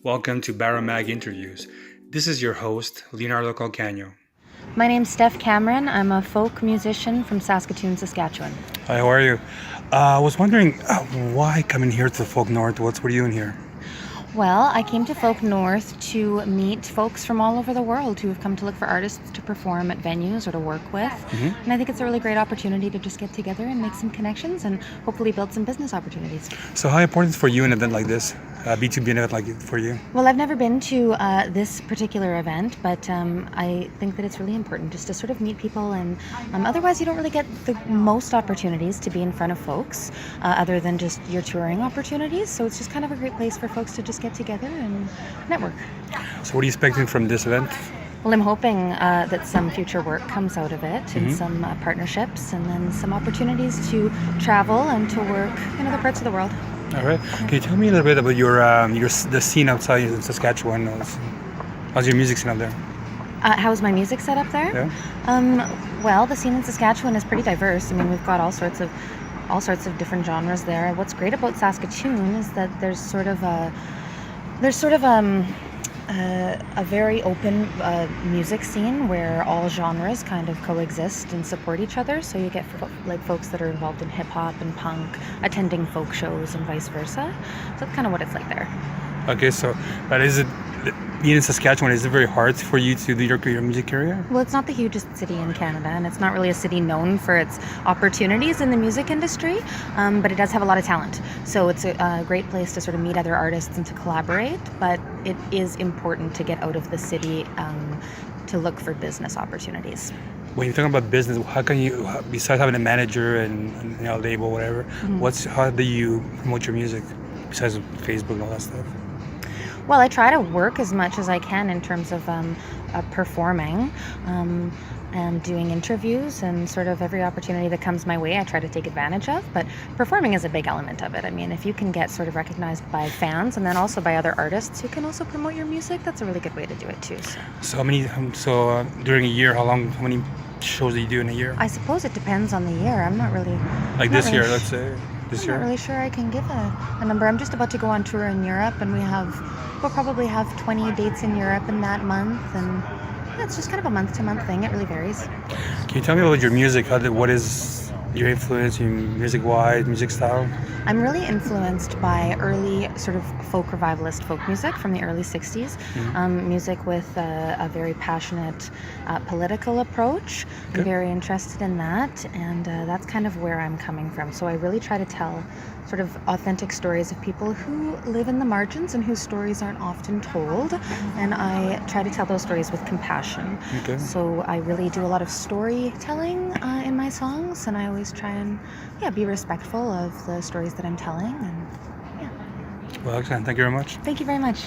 Welcome to Baramag Interviews. This is your host, Leonardo Calcagno. My name's Steph Cameron. I'm a folk musician from Saskatoon, Saskatchewan. Hi, how are you? I was wondering why coming here to FolkNorth? What are you doing here? Well, I came to FolkNorth to meet folks from all over the world who have come to look for artists to perform at venues or to work with. And I think it's a really great opportunity to just get together and make some connections and hopefully build some business opportunities. So how important is for you an event like this, a B2B event like it for you? Well, I've never been to this particular event, but I think that it's really important just to sort of meet people, and otherwise you don't really get the most opportunities to be in front of folks other than just your touring opportunities. So it's just kind of a great place for folks to just get together and network. So what are you expecting from this event? Well, I'm hoping that some future work comes out of it and some partnerships, and then some opportunities to travel and to work in other parts of the world. All right. Can you tell me a little bit about your the scene outside in Saskatchewan? How's your music scene up there? How's my music set up there? Yeah. Well, the scene in Saskatchewan is pretty diverse. I mean, we've got all sorts of different genres there. What's great about Saskatoon is that there's sort of a very open music scene where all genres kind of coexist and support each other. So you get folks that are involved in hip hop and punk attending folk shows and vice versa. So that's kind of what it's like there. Okay, so but is it being in Saskatchewan? Is it very hard for you to do your music career? Well, it's not the hugest city in Canada, and it's not really a city known for its opportunities in the music industry, but it does have a lot of talent. So it's a great place to sort of meet other artists and to collaborate, but it is important to get out of the city to look for business opportunities. When you're talking about business, how can you, besides having a manager and label, whatever, how do you promote your music besides Facebook and all that stuff? Well, I try to work as much as I can in terms of performing and doing interviews, and sort of every opportunity that comes my way I try to take advantage of. But performing is a big element of it. I mean, if you can get sort of recognized by fans and then also by other artists who can also promote your music, that's a really good way to do it too. So during a year, how many shows do you do in a year? I suppose it depends on the year. I'm not really... This year, let's say. I'm not really sure I can give a number. I'm just about to go on tour in Europe, and we'll probably have 20 dates in Europe in that month, and it's just kind of a month-to-month thing. It really varies. Can you tell me about your music? What is your influence, your music-wise, music style? I'm really influenced by early sort of folk revivalist folk music from the early 60s. Music with a very passionate political approach. Okay. I'm very interested in that, and that's kind of where I'm coming from. So I really try to tell sort of authentic stories of people who live in the margins and whose stories aren't often told, and I try to tell those stories with compassion. Okay. So I really do a lot of storytelling in my songs, and I always try and be respectful of the stories that I'm telling. And Well, excellent. Thank you very much. Thank you very much.